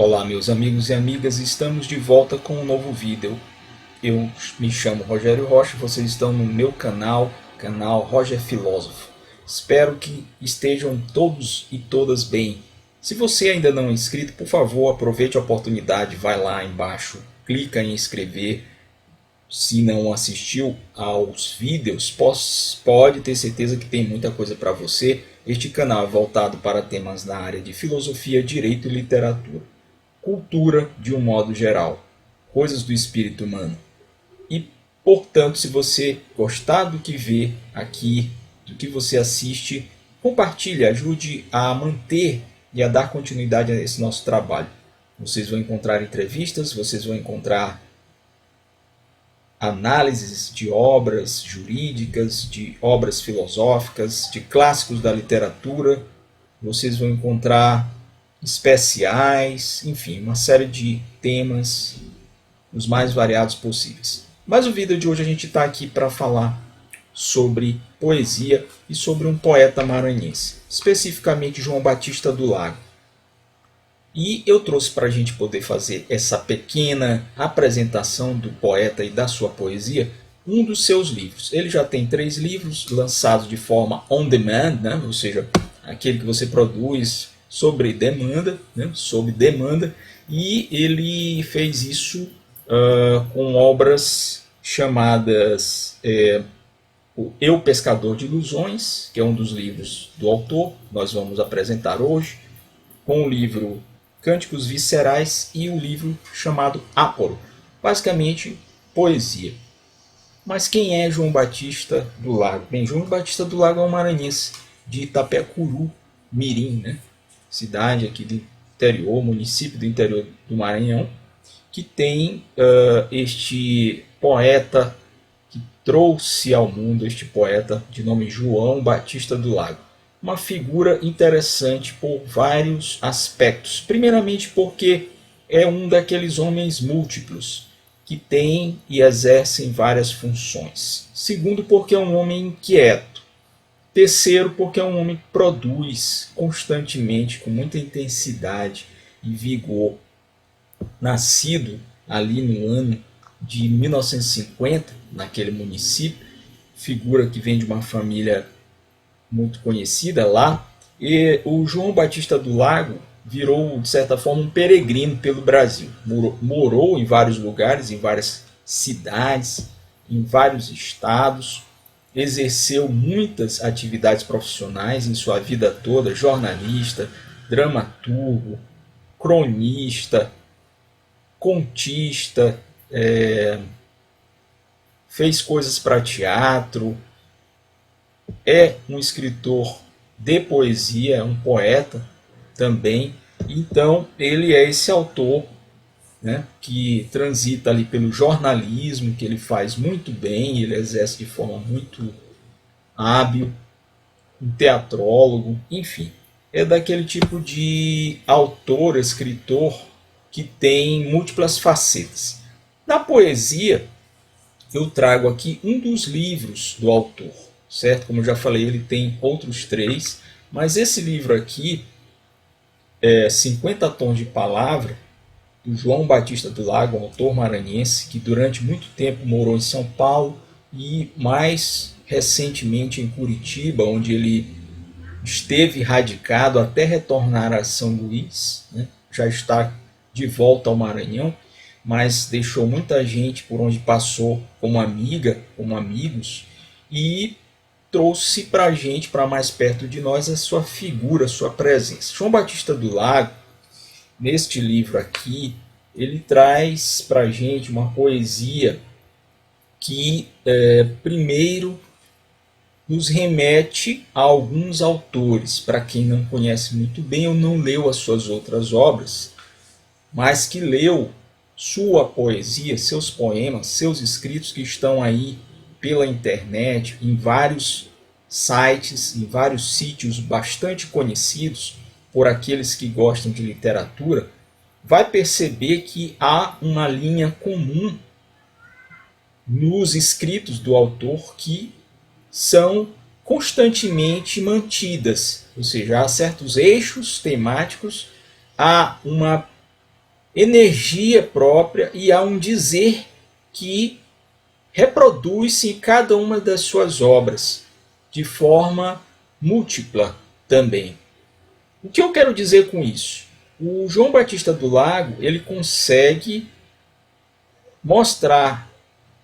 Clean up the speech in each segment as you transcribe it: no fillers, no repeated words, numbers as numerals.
Olá meus amigos e amigas, estamos de volta com um novo vídeo. Eu me chamo Rogério Rocha, vocês estão no meu canal Roger Filósofo. Espero que estejam todos e todas bem. Se você ainda não é inscrito, por favor, aproveite a oportunidade, vai lá embaixo, clica em inscrever. Se não assistiu aos vídeos, pode ter certeza que tem muita coisa para você. Este canal é voltado para temas na área de filosofia, direito e literatura. Cultura de um modo geral, coisas do espírito humano. E, portanto, se você gostar do que vê aqui, do que você assiste, compartilhe, ajude a manter e a dar continuidade a esse nosso trabalho. Vocês vão encontrar entrevistas, vocês vão encontrar análises de obras jurídicas, de obras filosóficas, de clássicos da literatura. Vocês vão encontrar especiais, enfim, uma série de temas os mais variados possíveis. Mas o vídeo de hoje a gente está aqui para falar sobre poesia e sobre um poeta maranhense, especificamente João Batista do Lago. E eu trouxe para a gente poder fazer essa pequena apresentação do poeta e da sua poesia, um dos seus livros. Ele já tem 3 livros lançados de forma on demand, né? Ou seja, aquele que você produz sobre demanda, né? Sob demanda, e ele fez isso com obras chamadas O Eu Pescador de Ilusões, que é um dos livros do autor, nós vamos apresentar hoje, com o livro Cânticos Viscerais e o livro chamado Áporo, basicamente poesia. Mas quem é João Batista do Lago? Bem, João Batista do Lago é um maranhense de Itapecuru Mirim, né? Cidade aqui do interior, município do interior do Maranhão, que tem este poeta que trouxe ao mundo, este poeta de nome João Batista do Lago. Uma figura interessante por vários aspectos. Primeiramente porque é um daqueles homens múltiplos que tem e exercem várias funções. Segundo, porque é um homem inquieto. Terceiro, porque é um homem que produz constantemente, com muita intensidade e vigor. Nascido ali no ano de 1950, naquele município, figura que vem de uma família muito conhecida lá, e o João Batista do Lago virou, de certa forma, um peregrino pelo Brasil. Morou em vários lugares, em várias cidades, em vários estados, exerceu muitas atividades profissionais em sua vida toda, jornalista, dramaturgo, cronista, contista, fez coisas para teatro, é um escritor de poesia, é um poeta também. Então ele é esse autor, né, que transita ali pelo jornalismo, que ele faz muito bem, ele exerce de forma muito hábil, um teatrólogo, enfim. É daquele tipo de autor, escritor, que tem múltiplas facetas. Na poesia, eu trago aqui um dos livros do autor, certo? Como eu já falei, ele tem outros 3, mas esse livro aqui, 50 Tons de Palavra, do João Batista do Lago, um autor maranhense que durante muito tempo morou em São Paulo e mais recentemente em Curitiba, onde ele esteve radicado até retornar a São Luís, né? Já está de volta ao Maranhão, mas deixou muita gente por onde passou como amiga, como amigos, e trouxe para a gente, para mais perto de nós, a sua figura, a sua presença. João Batista do Lago, neste livro aqui, ele traz para a gente uma poesia que, primeiro, nos remete a alguns autores. Para quem não conhece muito bem ou não leu as suas outras obras, mas que leu sua poesia, seus poemas, seus escritos que estão aí pela internet, em vários sites, em vários sítios bastante conhecidos por aqueles que gostam de literatura, vai perceber que há uma linha comum nos escritos do autor que são constantemente mantidas, ou seja, há certos eixos temáticos, há uma energia própria e há um dizer que reproduz-se em cada uma das suas obras, de forma múltipla também. O que eu quero dizer com isso? O João Batista do Lago, ele consegue mostrar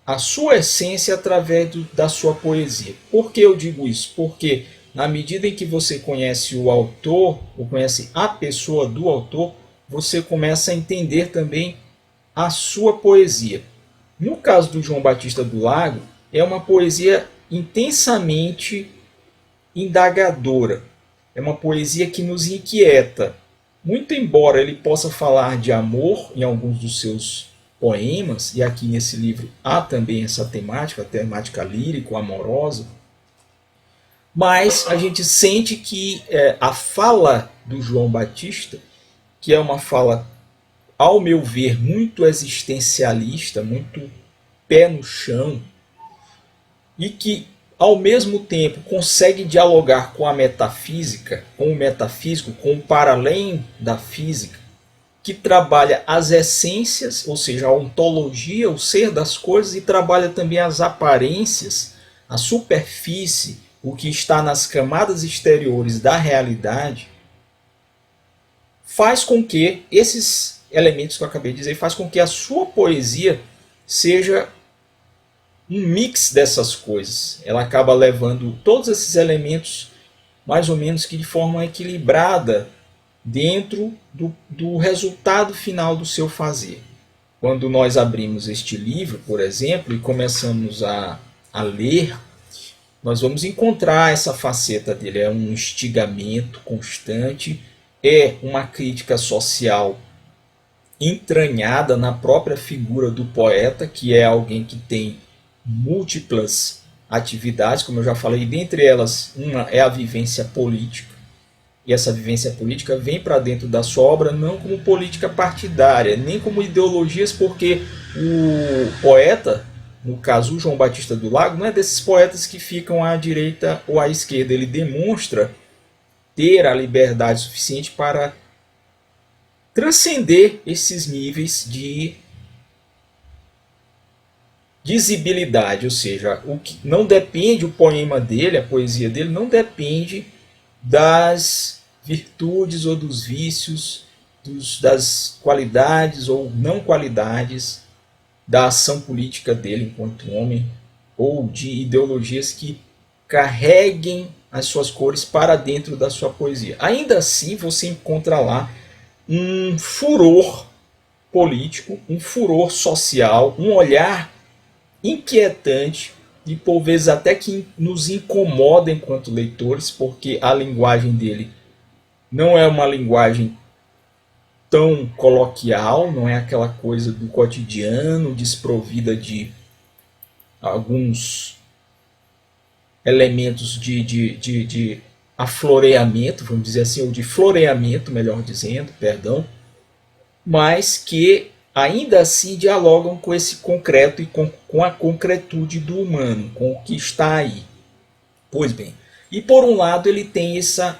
a sua essência através da sua poesia. Por que eu digo isso? Porque na medida em que você conhece o autor, ou conhece a pessoa do autor, você começa a entender também a sua poesia. No caso do João Batista do Lago, é uma poesia intensamente indagadora. É uma poesia que nos inquieta. Muito embora ele possa falar de amor em alguns dos seus poemas, e aqui nesse livro há também essa temática, a temática lírico-amorosa, mas a gente sente que a fala do João Batista, que é uma fala, ao meu ver, muito existencialista, muito pé no chão, e que ao mesmo tempo consegue dialogar com a metafísica, com o metafísico, com o para além da física, que trabalha as essências, ou seja, a ontologia, o ser das coisas, e trabalha também as aparências, a superfície, o que está nas camadas exteriores da realidade, faz com que esses elementos que eu acabei de dizer, faz com que a sua poesia seja um mix dessas coisas. Ela acaba levando todos esses elementos mais ou menos que de forma equilibrada dentro do resultado final do seu fazer. Quando nós abrimos este livro, por exemplo, e começamos a ler, nós vamos encontrar essa faceta dele. É um instigamento constante, é uma crítica social entranhada na própria figura do poeta, que é alguém que tem múltiplas atividades, como eu já falei, dentre elas uma é a vivência política. E essa vivência política vem para dentro da sua obra não como política partidária, nem como ideologias, porque o poeta, no caso o João Batista do Lago, não é desses poetas que ficam à direita ou à esquerda. Ele demonstra ter a liberdade suficiente para transcender esses níveis de dizibilidade, ou seja, o que não depende, o poema dele, a poesia dele, não depende das virtudes ou dos vícios, das qualidades ou não qualidades da ação política dele enquanto homem, ou de ideologias que carreguem as suas cores para dentro da sua poesia. Ainda assim, você encontra lá um furor político, um furor social, um olhar inquietante e por vezes até que nos incomoda enquanto leitores, porque a linguagem dele não é uma linguagem tão coloquial, não é aquela coisa do cotidiano, desprovida de alguns elementos de afloreamento, vamos dizer assim, ou de floreamento, melhor dizendo, perdão, mas que ainda assim dialogam com esse concreto e com a concretude do humano, com o que está aí. Pois bem, e por um lado ele tem essa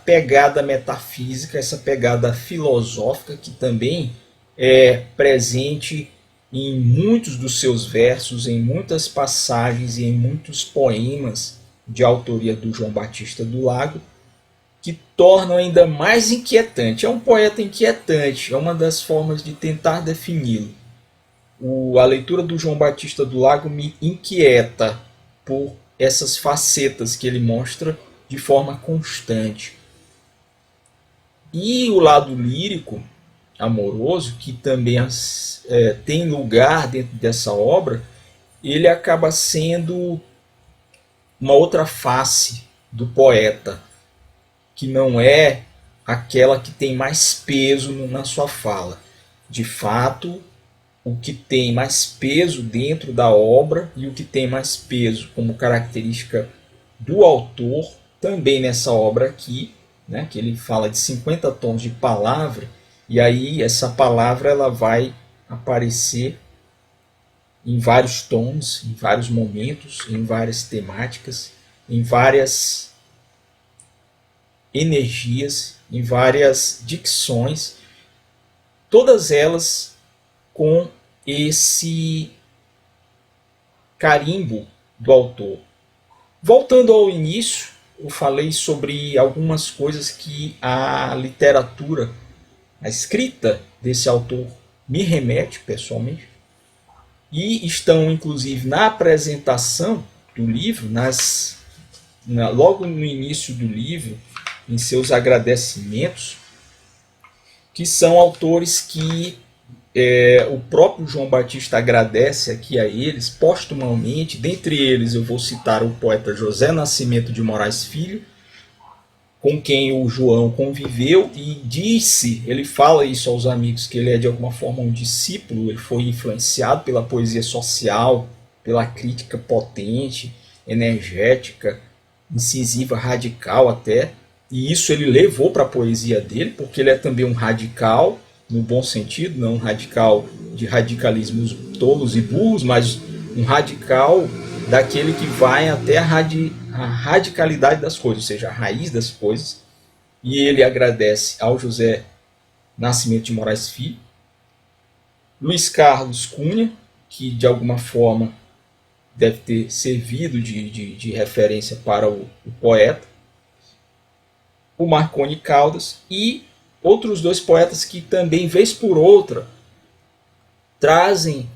pegada metafísica, essa pegada filosófica que também é presente em muitos dos seus versos, em muitas passagens e em muitos poemas de autoria do João Batista do Lago, que tornam ainda mais inquietante. É um poeta inquietante, é uma das formas de tentar defini-lo. A leitura do João Batista do Lago me inquieta por essas facetas que ele mostra de forma constante. E o lado lírico, amoroso, que também tem lugar dentro dessa obra, ele acaba sendo uma outra face do poeta, que não é aquela que tem mais peso na sua fala. De fato, o que tem mais peso dentro da obra e o que tem mais peso como característica do autor, também nessa obra aqui, né, que ele fala de 50 tons de palavra, e aí essa palavra ela vai aparecer em vários tons, em vários momentos, em várias temáticas, em várias energias, em várias dicções, todas elas com esse carimbo do autor. Voltando ao início, eu falei sobre algumas coisas que a literatura, a escrita desse autor me remete pessoalmente, e estão inclusive na apresentação do livro, logo no início do livro, em seus agradecimentos, que são autores que o próprio João Batista agradece aqui a eles postumamente. Dentre eles eu vou citar o poeta José Nascimento de Moraes Filho, com quem o João conviveu, e ele fala isso aos amigos, que ele é de alguma forma um discípulo, ele foi influenciado pela poesia social, pela crítica potente, energética, incisiva, radical até, e isso ele levou para a poesia dele, porque ele é também um radical, no bom sentido, não um radical de radicalismos tolos e burros, mas um radical daquele que vai até a radicalidade das coisas, ou seja, a raiz das coisas. E ele agradece ao José Nascimento de Moraes Filho, Luiz Carlos Cunha, que de alguma forma deve ter servido de referência para o poeta, o Marconi Caldas e outros dois poetas que também, vez por outra, trazem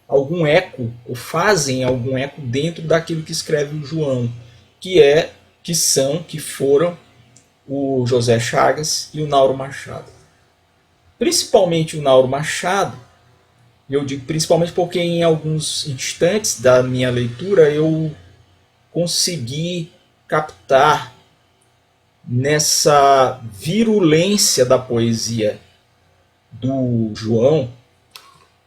algum eco, ou fazem algum eco dentro daquilo que escreve o João, que foram o José Chagas e o Nauro Machado. Principalmente o Nauro Machado, eu digo principalmente porque em alguns instantes da minha leitura eu consegui captar nessa virulência da poesia do João,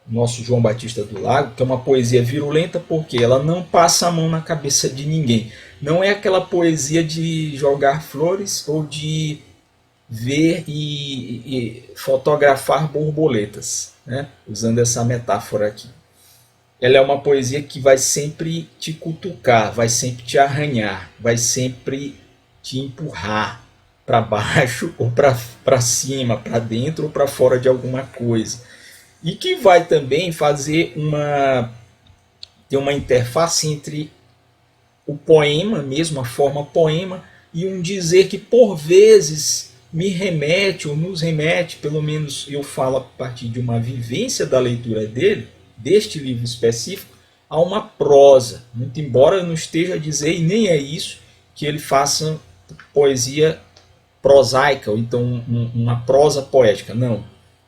nosso João Batista do Lago, que é uma poesia virulenta porque ela não passa a mão na cabeça de ninguém. Não é aquela poesia de jogar flores ou de ver e fotografar borboletas, né? Usando essa metáfora aqui. Ela é uma poesia que vai sempre te cutucar, vai sempre te arranhar, vai sempre te empurrar para baixo ou para cima, para dentro ou para fora de alguma coisa. E que vai também ter uma interface entre o poema mesmo, a forma poema, e um dizer que por vezes me remete, ou nos remete, pelo menos eu falo a partir de uma vivência da leitura dele, deste livro específico, a uma prosa. Muito embora eu não esteja a dizer, e nem é isso, que ele faça poesia prosaica, ou então uma prosa poética, não.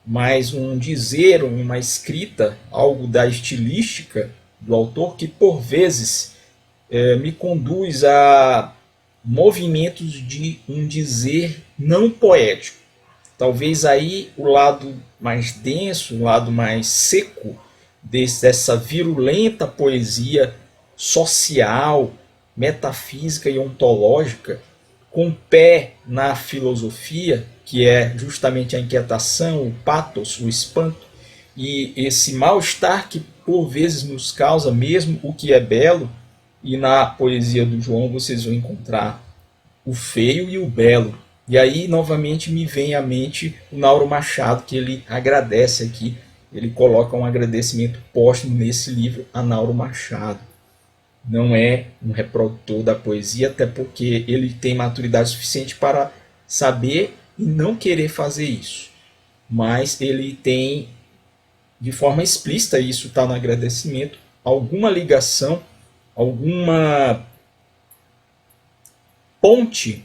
Mas um dizer, uma escrita, algo da estilística do autor que por vezes me conduz a movimentos de um dizer não poético. Talvez aí o lado mais denso, o lado mais seco dessa virulenta poesia social, metafísica e ontológica, com pé na filosofia, que é justamente a inquietação, o pathos, o espanto, e esse mal-estar que por vezes nos causa mesmo o que é belo. E na poesia do João vocês vão encontrar o feio e o belo. E aí novamente me vem à mente o Nauro Machado, que ele agradece aqui, ele coloca um agradecimento póstumo nesse livro a Nauro Machado. Não é um reprodutor da poesia, até porque ele tem maturidade suficiente para saber e não querer fazer isso. Mas ele tem, de forma explícita, isso está no agradecimento, alguma ligação, alguma ponte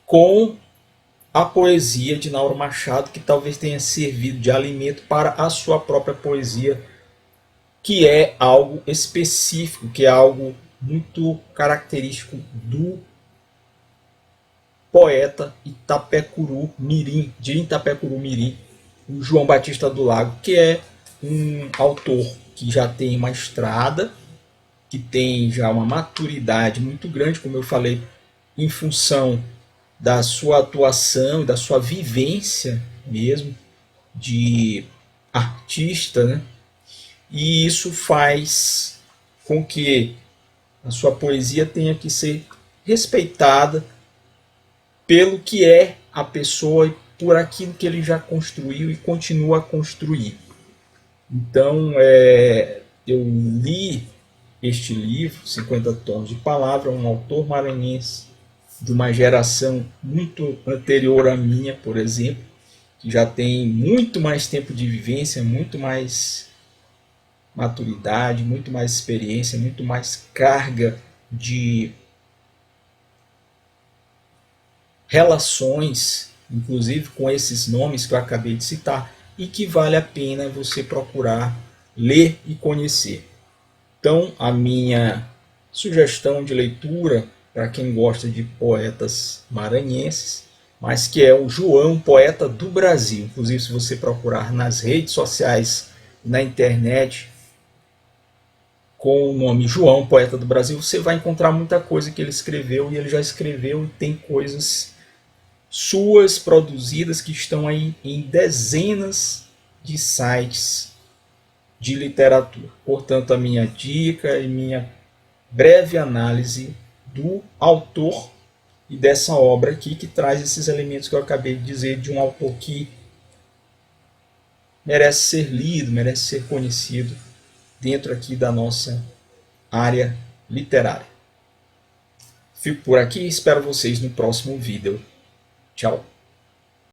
com a poesia de Nauro Machado, que talvez tenha servido de alimento para a sua própria poesia, que é algo específico, que é algo muito característico do poeta Itapecuru Mirim, de Itapecuru Mirim, o João Batista do Lago, que é um autor que já tem uma estrada, que tem já uma maturidade muito grande, como eu falei, em função da sua atuação, da sua vivência mesmo de artista, né? E isso faz com que a sua poesia tenha que ser respeitada pelo que é a pessoa por aquilo que ele já construiu e continua a construir. Então, eu li este livro, 50 Tons de Palavra, um autor maranhense de uma geração muito anterior à minha, por exemplo, que já tem muito mais tempo de vivência, muito mais maturidade, muito mais experiência, muito mais carga de relações, inclusive com esses nomes que eu acabei de citar, e que vale a pena você procurar ler e conhecer. Então, a minha sugestão de leitura para quem gosta de poetas maranhenses, mas que é o João, poeta do Brasil. Inclusive, se você procurar nas redes sociais, na internet, com o nome João, poeta do Brasil, você vai encontrar muita coisa que ele escreveu, e ele já escreveu e tem coisas suas produzidas que estão aí em dezenas de sites de literatura. Portanto, a minha dica e minha breve análise do autor e dessa obra aqui, que traz esses elementos que eu acabei de dizer, de um autor que merece ser lido, merece ser conhecido dentro aqui da nossa área literária. Fico por aqui e espero vocês no próximo vídeo. Tchau!